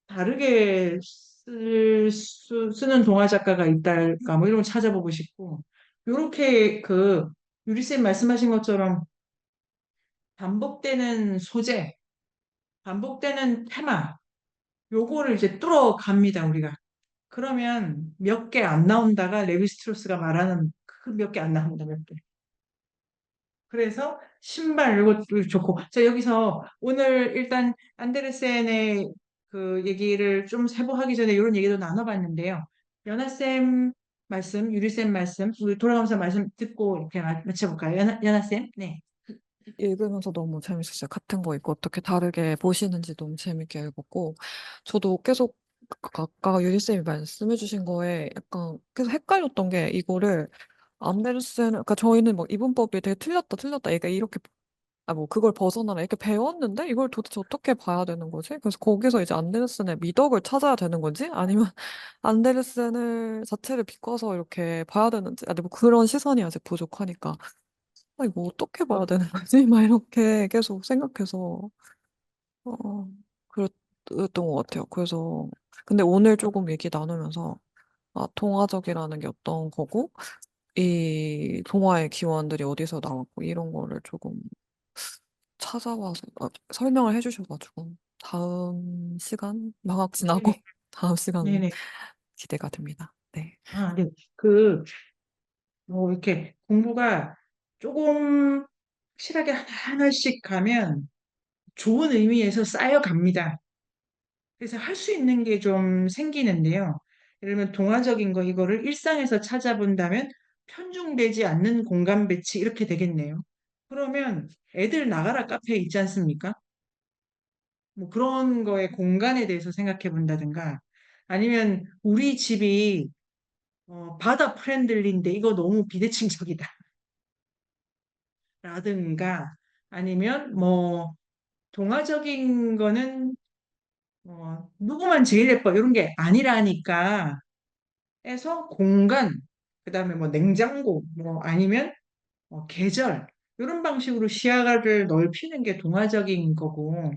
Speaker 1: 다르게 쓰는 동화 작가가 있달까 뭐 이런 거 찾아보고 싶고 요렇게 유리쌤 말씀하신 것처럼 반복되는 소재, 반복되는 테마 요거를 이제 뚫어갑니다, 우리가. 그러면 몇 개 안 나온다가 레비스트로스가 말하는 그 몇 개 안 나온다, 몇 개. 그래서 신발 이것도 좋고. 자, 여기서 오늘 일단 안데르센의 그 얘기를 좀 세부하기 전에 이런 얘기도 나눠봤는데요. 연하쌤 말씀, 유리쌤 말씀, 우리 돌아가면서 말씀 듣고 이렇게 맞춰볼까요? 연하쌤? 네.
Speaker 4: 읽으면서 너무 재밌었어요. 같은 거 읽고 어떻게 다르게 보시는지 너무 재밌게 읽었고, 저도 계속 아까 유리쌤이 말씀해 주신 거에 약간 계속 헷갈렸던 게 이거를 안데르센, 그러니까 저희는 막 이분법이 되게 틀렸다, 얘가 이렇게, 뭐 그걸 벗어나라 이렇게 배웠는데 이걸 도대체 어떻게 봐야 되는 거지? 그래서 거기서 이제 안데르센의 미덕을 찾아야 되는 건지 아니면 안데르센을 자체를 비꿔서 이렇게 봐야 되는지, 근데 뭐 그런 시선이 아직 부족하니까 이거 어떻게 봐야 되는 거지? 막 이렇게 계속 생각해서 어, 그랬던 것 같아요. 그래서 근데 오늘 조금 얘기 나누면서 동화적이라는 게 어떤 거고 이 동화의 기원들이 어디서 나왔고 이런 거를 조금 찾아와서 설명을 해주셔가지고 다음 시간 방학 지나고
Speaker 1: 네네.
Speaker 4: 다음 시간
Speaker 1: 네네.
Speaker 4: 기대가 됩니다. 네.
Speaker 1: 아, 네. 이렇게 공부가 조금 확실하게 하나씩 가면 좋은 의미에서 쌓여갑니다. 그래서 할 수 있는 게 좀 생기는데요. 예를 들면 동화적인 거 이거를 일상에서 찾아본다면 편중되지 않는 공간 배치 이렇게 되겠네요. 그러면 애들 나가라 카페 있지 않습니까? 뭐 그런 거에 공간에 대해서 생각해 본다든가 아니면 우리 집이 바다 프렌들리인데 이거 너무 비대칭적이다. 라든가 아니면 뭐 동화적인 거는 누구만 제일 예뻐 이런 게 아니라니까 해서 공간 그다음에 뭐 냉장고 뭐 아니면 계절 이런 방식으로 시야를 넓히는 게 동화적인 거고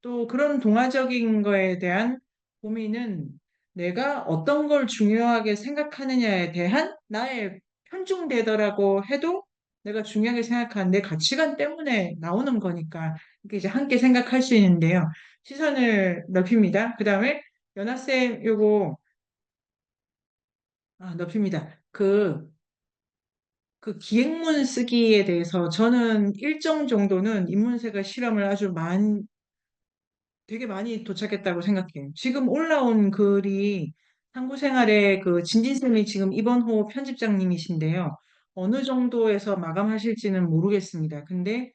Speaker 1: 또 그런 동화적인 거에 대한 고민은 내가 어떤 걸 중요하게 생각하느냐에 대한 나의 편중되더라고 해도 내가 중요하게 생각하는 내 가치관 때문에 나오는 거니까 이렇게 이제 함께 생각할 수 있는데요. 시선을 넓힙니다. 그 다음에 연하쌤 요거 넓힙니다. 그 기행문 쓰기에 대해서 저는 일정 정도는 인문세가 실험을 되게 많이 도착했다고 생각해요. 지금 올라온 글이 탐구생활의 그 진진쌤이 지금 이번 호 편집장님이신데요. 어느 정도에서 마감하실지는 모르겠습니다. 근데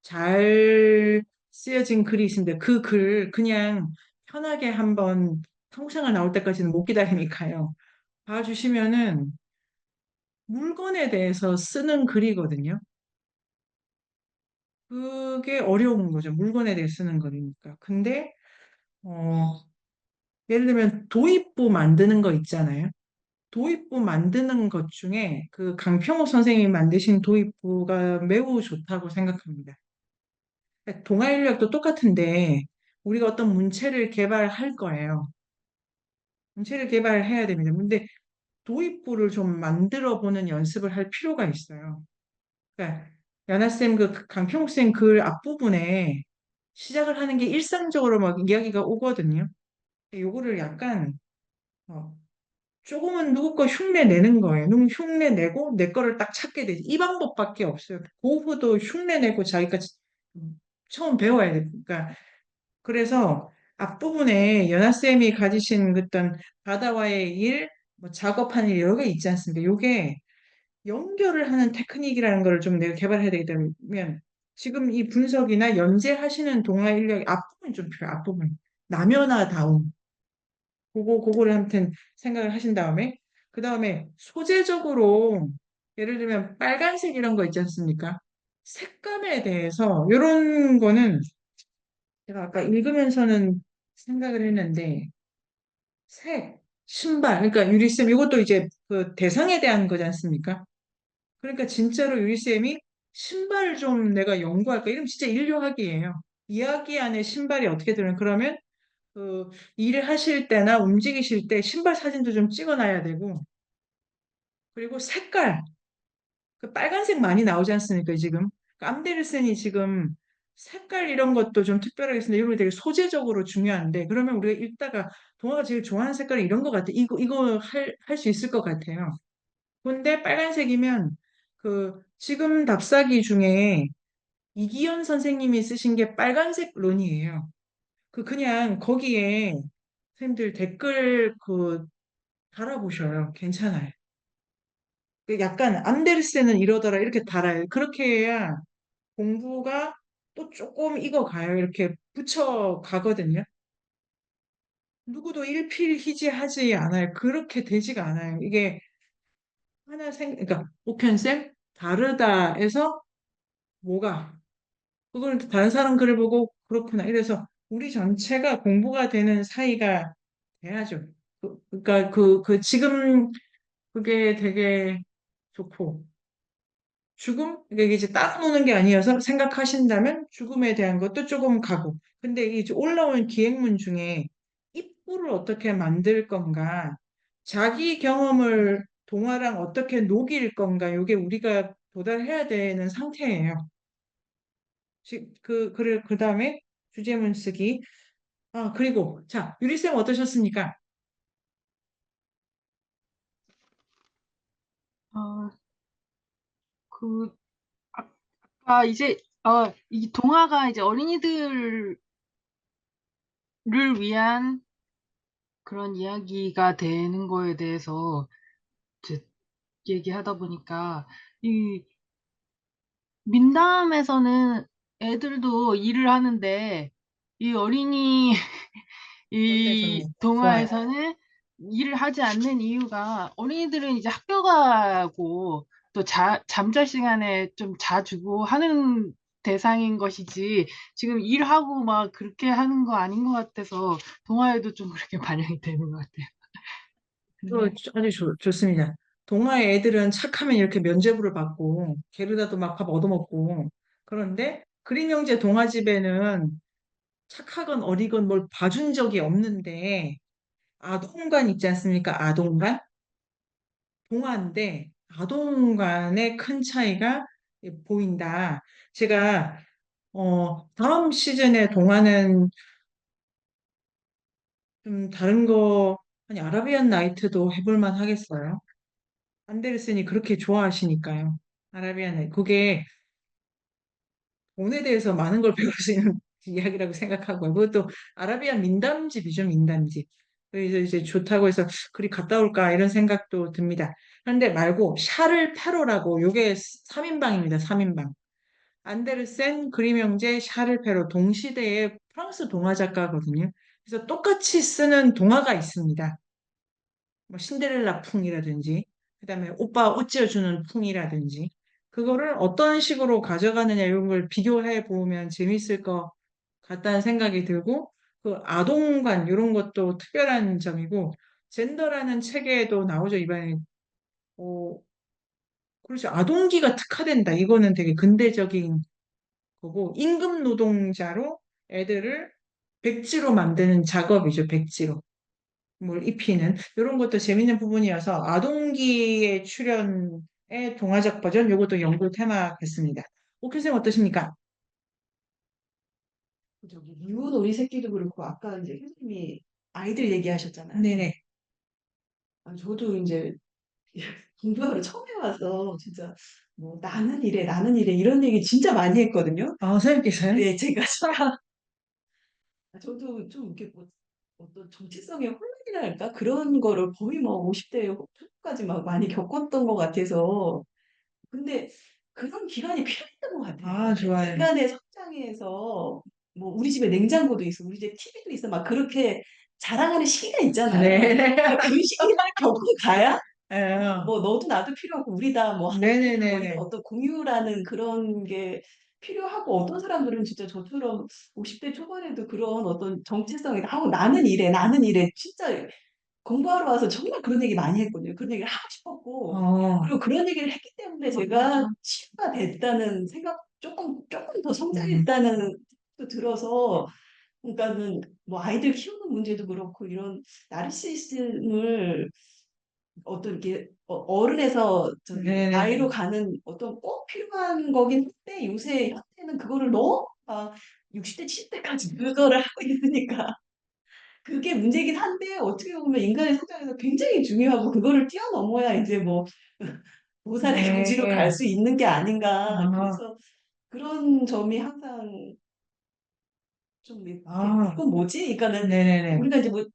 Speaker 1: 잘 쓰여진 글이 있습니다. 그 글 그냥 편하게 한번 탐구생활 나올 때까지는 못 기다리니까요. 봐주시면은 물건에 대해서 쓰는 글이거든요. 그게 어려운 거죠. 물건에 대해 쓰는 거니까. 근데 어, 예를 들면 도입부 만드는 거 있잖아요. 도입부 만드는 것 중에 그 강평호 선생님이 만드신 도입부가 매우 좋다고 생각합니다. 동아인력도 똑같은데 우리가 어떤 문체를 개발할 거예요. 문체를 개발해야 됩니다. 근데 도입부를 좀 만들어 보는 연습을 할 필요가 있어요. 그러니까 연하쌤 그 강평옥쌤 글 앞부분에 시작을 하는 게 일상적으로 막 이야기가 오거든요. 요거를 약간 어, 조금은 누구 거 흉내 내는 거예요. 흉내 내고 내 거를 딱 찾게 되지. 이 방법밖에 없어요. 고흐도 흉내 내고 자기가 처음 배워야 돼. 그러니까 그래서 앞부분에 연하쌤이 가지신 어떤 바다와의 일, 뭐 작업하는 일 여러 개 있지 않습니까? 요게 연결을 하는 테크닉이라는 걸 좀 내가 개발해야 되겠다면 지금 이 분석이나 연재하시는 동화 인력의 앞부분이 좀 필요해요. 앞부분. 남연화다움. 그거를 아무튼 생각을 하신 다음에 그 다음에 소재적으로 예를 들면 빨간색 이런 거 있지 않습니까? 색감에 대해서 이런 거는 제가 아까 읽으면서는 생각을 했는데 색, 신발, 그러니까 유리쌤 이것도 이제 그 대상에 대한 거지 않습니까? 그러니까 진짜로 유리쌤이 신발을 좀 내가 연구할까? 이러면 진짜 인류학이에요. 이야기 안에 신발이 어떻게 들어요? 그러면 그 일을 하실 때나 움직이실 때 신발 사진도 좀 찍어놔야 되고 그리고 색깔 그 빨간색 많이 나오지 않습니까 지금 그 암데르센이 지금 색깔 이런 것도 좀 특별하게 쓰는데 이런 게 되게 소재적으로 중요한데 그러면 우리가 읽다가 동화가 제일 좋아하는 색깔이 이런 것 같아 이거 할 수 있을 것 같아요 근데 빨간색이면 그 지금 답사기 중에 이기현 선생님이 쓰신 게 빨간색 론이에요 그냥 거기에 선생님들 댓글 달아보셔요. 괜찮아요. 그 약간 안데르센은 이러더라 이렇게 달아요. 그렇게 해야 공부가 또 조금 익어가요. 이렇게 붙여 가거든요. 누구도 일필휘지하지 않아요. 그렇게 되지가 않아요. 이게 그러니까 오편쌤 다르다 해서 뭐가 그걸 다른 사람 글을 보고 그렇구나. 이래서 우리 전체가 공부가 되는 사이가 돼야죠. 그러니까 지금 그게 되게 좋고 이게 이제 딱 노는 게 아니어서 생각하신다면 죽음에 대한 것도 조금 가고 근데 이제 올라온 기획문 중에 입구를 어떻게 만들 건가 자기 경험을 동화랑 어떻게 녹일 건가 이게 우리가 도달해야 되는 상태예요. 그 다음에 주제문 쓰기. 그리고 자 유리쌤 어떠셨습니까?
Speaker 5: 어, 그, 이제, 이 동화가 이제 어린이들을 위한 그런 이야기가 되는 거에 대해서 이제 얘기하다 보니까, 이 민담에서는 애들도 일을 하는데, 이 어린이,
Speaker 1: 어때
Speaker 5: 이
Speaker 1: 좋네. 좋아요.
Speaker 5: 동화에서는 일을 하지 않는 이유가 어린이들은 이제 학교 가고 또 잠잘 시간에 좀 자주고 하는 대상인 것이지 지금 일하고 막 그렇게 하는 거 아닌 것 같아서 동화에도 좀 그렇게 반영이 되는 것 같아요. 근데
Speaker 1: 아주 좋습니다. 동아의 애들은 착하면 이렇게 면죄부를 받고 게르다도 막 밥 얻어먹고 그런데 그림 형제 동화집에는 착하건 어리건 뭘 봐준 적이 없는데 아동관 있지 않습니까? 아동관? 동화인데 아동관의 큰 차이가 보인다. 제가 다음 시즌에 동화는 좀 다른 거 아니 아라비안 나이트도 해볼만 하겠어요. 안데르센이 그렇게 좋아하시니까요. 아라비안 나이트 그게 돈에 대해서 많은 걸 배울 수 있는 이야기라고 생각하고요. 그것도 아라비안 민담집이죠, 민담집. 그래서 이제 좋다고 해서 그리 갔다 올까 이런 생각도 듭니다. 그런데 말고 샤를 페로라고 요게 3인방입니다. 3인방. 안데르센, 그림 형제, 샤를 페로 동시대의 프랑스 동화 작가거든요. 그래서 똑같이 쓰는 동화가 있습니다. 뭐 신데렐라 풍이라든지 그다음에 오빠 옷 지어주는 풍이라든지 그거를 어떤 식으로 가져가느냐 이런 걸 비교해 보면 재밌을 것 같다는 생각이 들고 그 아동관 이런 것도 특별한 점이고 젠더라는 책에도 나오죠 이번에 어, 그렇죠 아동기가 특화된다 이거는 되게 근대적인 거고 임금 노동자로 애들을 백지로 만드는 작업이죠 백지로 뭘 입히는 이런 것도 재밌는 부분이어서 아동기의 출연의 동화적 버전 요것도 연구 테마겠습니다. 옥교수님 어떠십니까?
Speaker 2: 저기 미운 오리 새끼도 그렇고 아까 이제 교수님이 아이들 얘기하셨잖아요.
Speaker 1: 네네.
Speaker 2: 저도 이제 공부하러 처음에 와서 진짜 뭐 나는 이래 이런 얘기 진짜 많이 했거든요.
Speaker 1: 아, 선생님께서요?
Speaker 2: 네, 제가 저도 좀 이렇게 뭐 어떤 정체성의 혼란이랄까 그런 거를 거의 뭐 50대 초까지 막 많이 겪었던 것 같아서 근데 그런 기간이 필요했던 것 같아요.
Speaker 1: 아, 좋아요.
Speaker 2: 인간의 성장에서 뭐 우리 집에 냉장고도 있어, 우리 집에 TV도 있어, 막 그렇게 자랑하는 시기가 있잖아요.
Speaker 1: 네.
Speaker 2: 그러니까 그 시기를 겪고 가야
Speaker 1: 예.
Speaker 2: 뭐 너도 나도 필요하고 우리 다 뭐
Speaker 1: 네네네네.
Speaker 2: 어떤 공유라는 그런 게 필요하고 어떤 사람들은 진짜 저처럼 50대 초반에도 그런 어떤 정체성이 하고 나는 이래 진짜 공부하러 와서 정말 그런 얘기 많이 했거든요. 그런 얘기를 하고 싶었고
Speaker 1: 어,
Speaker 2: 그리고 그런 얘기를 했기 때문에 제가 치유가 됐다는 생각 조금 더 성장했다는 생각도 들어서 그러니까는 뭐 아이들 키우는 문제도 그렇고 이런 나르시시즘을 어떤 이렇게 어른에서 저기
Speaker 1: 네네.
Speaker 2: 아이로 가는 어떤 꼭 필요한 거긴 한데 요새 현대는 그거를 너무 막 60대 70대까지 그거를 하고 있으니까 그게 문제긴 한데 어떻게 보면 인간의 성장에서 굉장히 중요하고 그거를 뛰어넘어야 이제 뭐 보살의 경지로
Speaker 1: 네.
Speaker 2: 갈 수 있는 게 아닌가.
Speaker 1: 아,
Speaker 2: 그래서 그런 점이 항상 좀 이렇게
Speaker 1: 아,
Speaker 2: 이건 뭐지? 그러니까는
Speaker 1: 네네네.
Speaker 2: 우리가 이제 뭐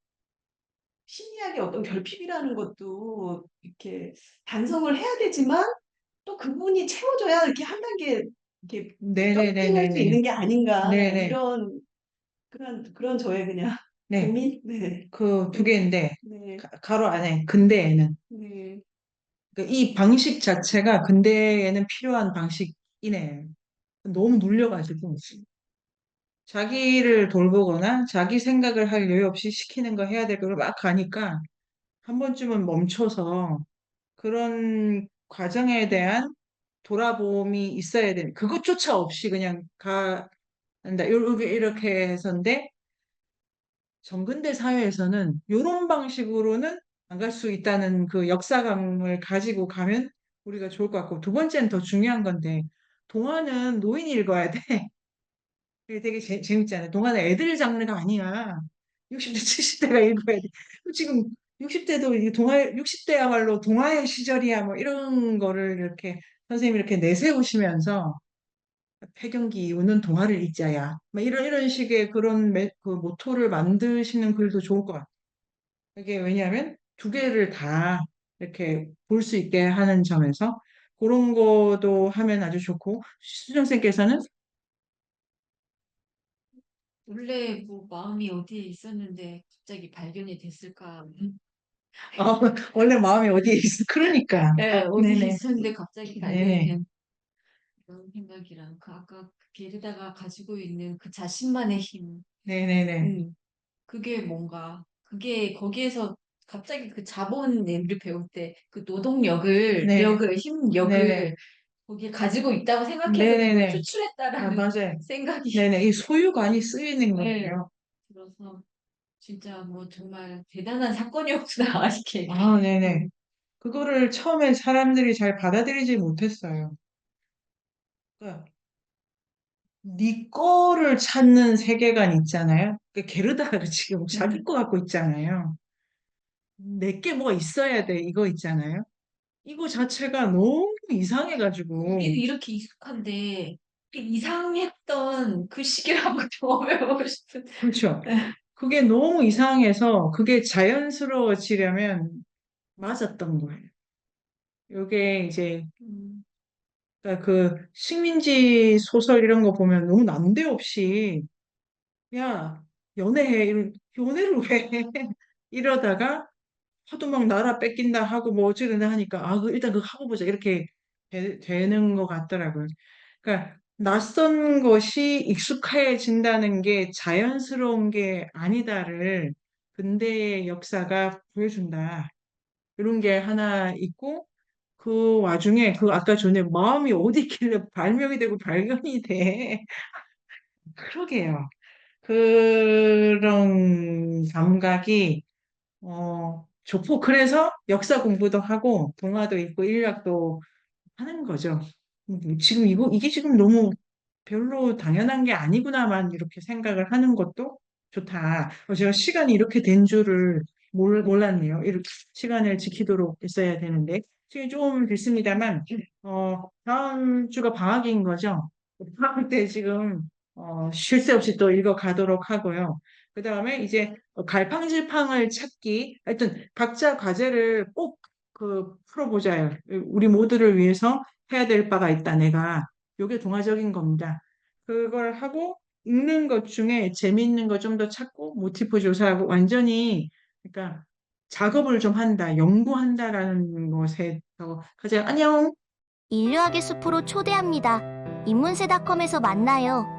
Speaker 2: 심리학의 어떤 결핍이라는 것도 이렇게 반성을 해야 되지만 또 그분이 채워줘야 이렇게 한 단계 이렇게 점핑할 수
Speaker 1: 네네네네네.
Speaker 2: 있는 게 아닌가
Speaker 1: 네네.
Speaker 2: 이런 그런 저의 그냥
Speaker 1: 네.
Speaker 2: 고민. 네,
Speaker 1: 그 두 개인데,
Speaker 2: 네,
Speaker 1: 가로 안에 근대에는.
Speaker 2: 네.
Speaker 1: 그러니까 이 방식 자체가 근대에는 필요한 방식이네. 너무 눌려가지고. 자기를 돌보거나 자기 생각을 할 여유 없이 시키는 거 해야 될 걸 막 가니까 한 번쯤은 멈춰서 그런 과정에 대한 돌아봄이 있어야 되는 그것조차 없이 그냥 간다 이렇게 해서인데 정근대 사회에서는 이런 방식으로는 안 갈 수 있다는 그 역사감을 가지고 가면 우리가 좋을 것 같고 두 번째는 더 중요한 건데 동화는 노인이 읽어야 돼. 그게 되게 재밌잖아요. 동화는 애들 장르가 아니야. 60대, 70대가 읽어야 돼. 지금 60대도 이 동화, 60대야말로 동화의 시절이야. 뭐 이런 거를 이렇게 선생님이 이렇게 내세우시면서 폐경기 이후는 동화를 읽자야. 뭐 이런 식의 그런 그 모토를 만드시는 글도 좋을 것 같아요. 이게 왜냐하면 두 개를 다 이렇게 볼 수 있게 하는 점에서 그런 거도 하면 아주 좋고 수정쌤께서는
Speaker 3: 원래 뭐 마음이 어디에 있었는데 갑자기 발견이 됐을까
Speaker 1: 원래 마음이 어디에 있어. 그러니까.
Speaker 3: 예, 어디
Speaker 1: 네네.
Speaker 3: 있었는데 갑자기
Speaker 1: 네네.
Speaker 3: 달려있는 그런 생각이랑 그 아까 게르다가 가지고 있는 그 자신만의 힘,
Speaker 1: 네네네.
Speaker 3: 그게 뭔가 그게 거기에서 갑자기 그 자본을 배울 때 그 노동력을
Speaker 1: 네.
Speaker 3: 력을 힘력을
Speaker 1: 네네.
Speaker 3: 거기에 가지고 있다고 생각해서 그걸
Speaker 1: 네네네. 아,
Speaker 3: 추출했다라는
Speaker 1: 맞아요.
Speaker 3: 생각이
Speaker 1: 네네. 이 소유관이 쓰이는
Speaker 3: 네,
Speaker 1: 거예요.
Speaker 3: 들어서 진짜 뭐 정말 대단한 사건이었구나 이렇게
Speaker 1: 아, 네네.
Speaker 3: 음,
Speaker 1: 그거를 처음에 사람들이 잘 받아들이지 못했어요. 그러니까 네 거를 찾는 세계관 있잖아요. 그 게르다가 지금 자기 거 갖고 있잖아요. 내게 뭐가 있어야 돼. 이거 있잖아요. 이거 자체가 너무 이상해가지고.
Speaker 3: 우리는 이렇게 익숙한데 그 이상했던 그 시기를 한번 경험해보고 싶은
Speaker 1: 그렇죠.
Speaker 3: 네.
Speaker 1: 그게 너무 이상해서 그게 자연스러워지려면 맞았던 거예요. 요게 이제
Speaker 3: 음,
Speaker 1: 그러니까 그 식민지 소설 이런 거 보면 너무 난데없이 야 연애해 연애를 왜 해? 이러다가 하도 막 나라 뺏긴다 하고 뭐 어쩌려나 하니까 일단 그거 하고 보자 이렇게 되는 것 같더라고요. 그러니까 낯선 것이 익숙해진다는 게 자연스러운 게 아니다를 근대의 역사가 보여준다. 이런 게 하나 있고 그 와중에 그 아까 전에 마음이 어디 있길래 발명이 되고 발견이 돼. 그러게요. 그런 감각이 좋고 그래서 역사 공부도 하고 동화도 읽고 인류학도 하는 거죠. 지금 이게 지금 너무 별로 당연한 게 아니구나만 이렇게 생각을 하는 것도 좋다. 제가 시간이 이렇게 된 줄을 몰랐네요. 이렇게 시간을 지키도록 했어야 되는데 시간이 조금 됐습니다만 다음 주가 방학인 거죠. 방학 때 지금 쉴 새 없이 또 읽어가도록 하고요. 그 다음에 이제 갈팡질팡을 찾기 하여튼 각자 과제를 꼭 풀어보자요. 우리 모두를 위해서 해야 될 바가 있다, 내가. 요게 동화적인 겁니다. 그걸 하고 읽는 것 중에 재미있는 거 좀 더 찾고 모티프 조사하고 완전히 그러니까 작업을 좀 한다, 연구한다라는 것에 더 가자. 안녕.
Speaker 6: 인류학의 숲으로 초대합니다. 인문세닷컴에서 만나요.